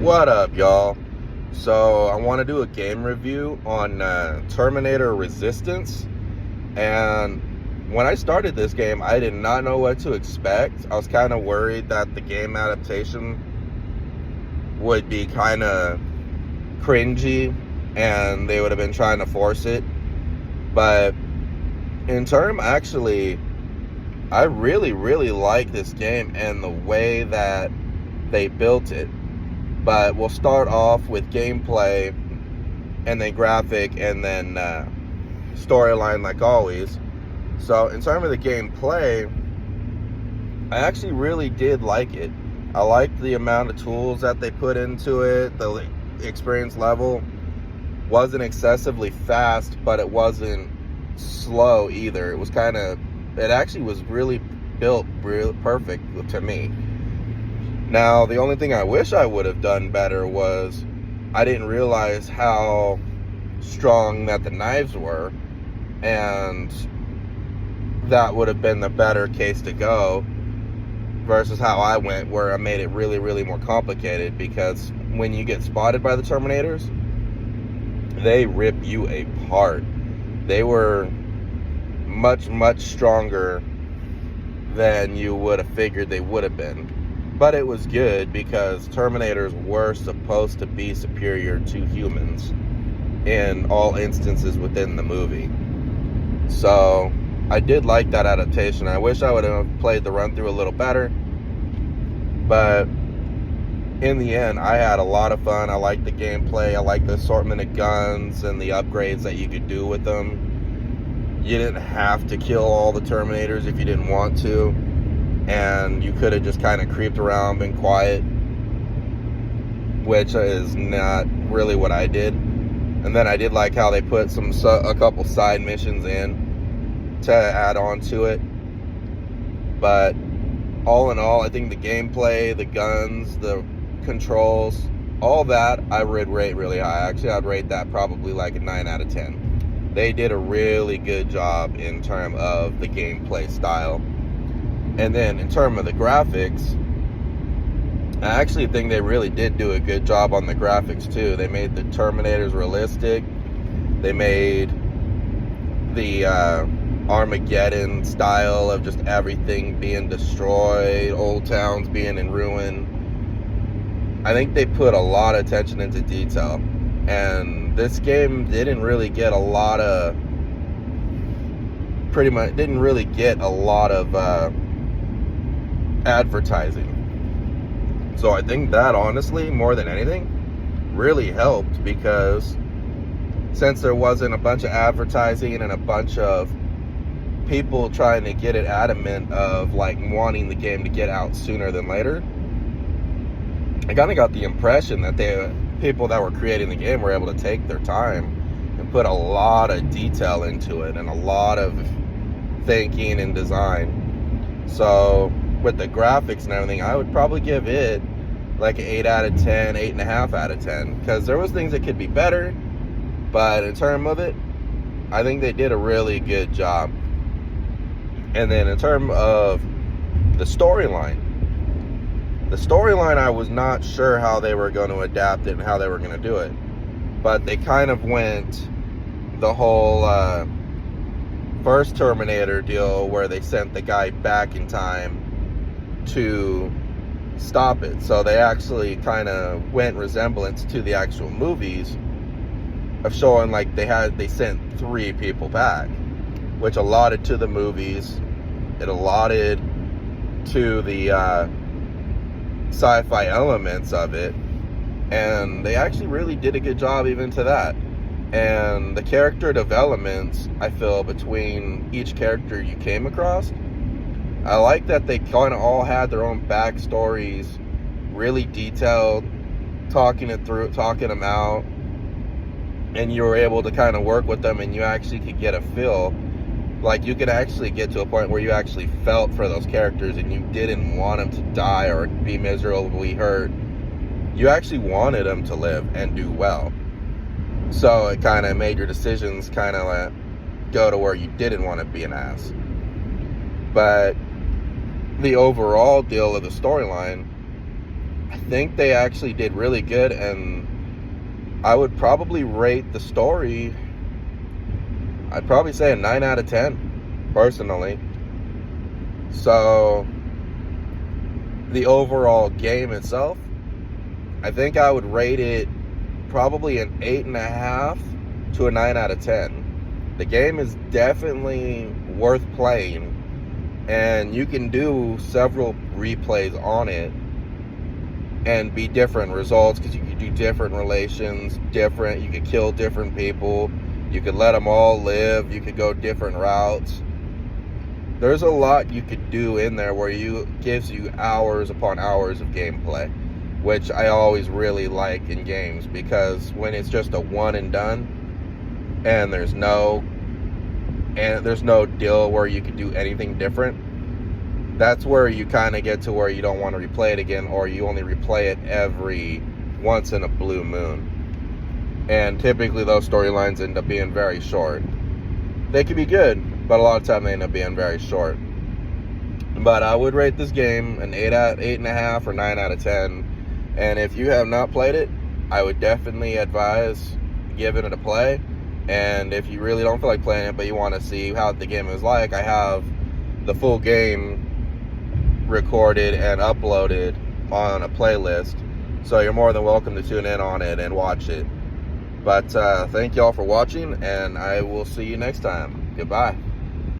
What up, y'all? So, I want to do a game review on Terminator Resistance. And when I started this game, I did not know what to expect. I was kind of worried that the game adaptation would be kind of cringy and they would have been trying to force it. But actually, I really like this game and the way that they built it. But we'll start off with gameplay and then graphic and then storyline like always. So in terms of the gameplay, I actually really did like it. I liked the amount of tools that they put into it. The experience level wasn't excessively fast, but it wasn't slow either. It actually was really built really perfect to me. Now, the only thing I wish I would have done better was I didn't realize how strong that the knives were, and that would have been the better case to go versus how I went, where I made it really more complicated, because when you get spotted by the Terminators, they rip you apart. They were much stronger than you would have figured they would have been. But it was good because Terminators were supposed to be superior to humans in all instances within the movie. So I did like that adaptation. I wish I would have played the run through a little better. But in the end, I had a lot of fun. I liked the gameplay. I liked the assortment of guns and the upgrades that you could do with them. You didn't have to kill all the Terminators if you didn't want to. And you could have just kind of creeped around, been quiet, which is not really what I did. And then I did like how they put a couple side missions in to add on to it. But all in all, I think the gameplay, the guns, the controls, all that I would rate really high. Actually, I'd rate that probably like a 9 out of 10. They did a really good job in terms of the gameplay style. And then in terms of the graphics, I actually think they really did do a good job on the graphics too. They made the Terminators realistic. They made the Armageddon style of just everything being destroyed, old towns being in ruin. I think they put a lot of attention into detail. And this game didn't really get a lot of advertising. So I think that honestly, more than anything, really helped, because since there wasn't a bunch of advertising and a bunch of people trying to get it adamant of like wanting the game to get out sooner than later, I kind of got the impression that people that were creating the game were able to take their time and put a lot of detail into it and a lot of thinking and design. So with the graphics and everything, I would probably give it like an 8 out of 10, 8.5 out of 10, because there was things that could be better, but in terms of it, I think they did a really good job. And then in terms of the storyline, I was not sure how they were going to adapt it and how they were going to do it, but they kind of went the whole first Terminator deal where they sent the guy back in time to stop it. So they actually kind of went resemblance to the actual movies of showing like they sent 3 people back, which allotted to the movies. It allotted to the sci-fi elements of it, and they actually really did a good job even to that. And the character developments, I feel, between each character you came across, I like that they kind of all had their own backstories, really detailed, talking them out, and you were able to kind of work with them, and you actually could get a feel. Like, you could actually get to a point where you actually felt for those characters and you didn't want them to die or be miserably hurt. You actually wanted them to live and do well. So it kind of made your decisions kind of go to where you didn't want to be an ass. But the overall deal of the storyline, I think they actually did really good, and I would probably rate the story, I'd probably say a 9 out of 10, personally. So, the overall game itself, I think I would rate it probably an 8.5 to a 9 out of 10. The game is definitely worth playing, and you can do several replays on it and be different results, because you could do different relations, you could kill different people, you could let them all live, you could go different routes. There's a lot you could do in there where gives you hours upon hours of gameplay, which I always really like in games, because when it's just a one and done and there's no deal where you could do anything different, that's where you kind of get to where you don't want to replay it again, or you only replay it every once in a blue moon. And typically those storylines end up being very short. They can be good, but a lot of time they end up being very short. But I would rate this game an 8.5 or 9 out of 10. And if you have not played it, I would definitely advise giving it a play. And if you really don't feel like playing it, but you want to see how the game is like, I have the full game recorded and uploaded on a playlist, so you're more than welcome to tune in on it and watch it. But thank y'all for watching, and I will see you next time. Goodbye.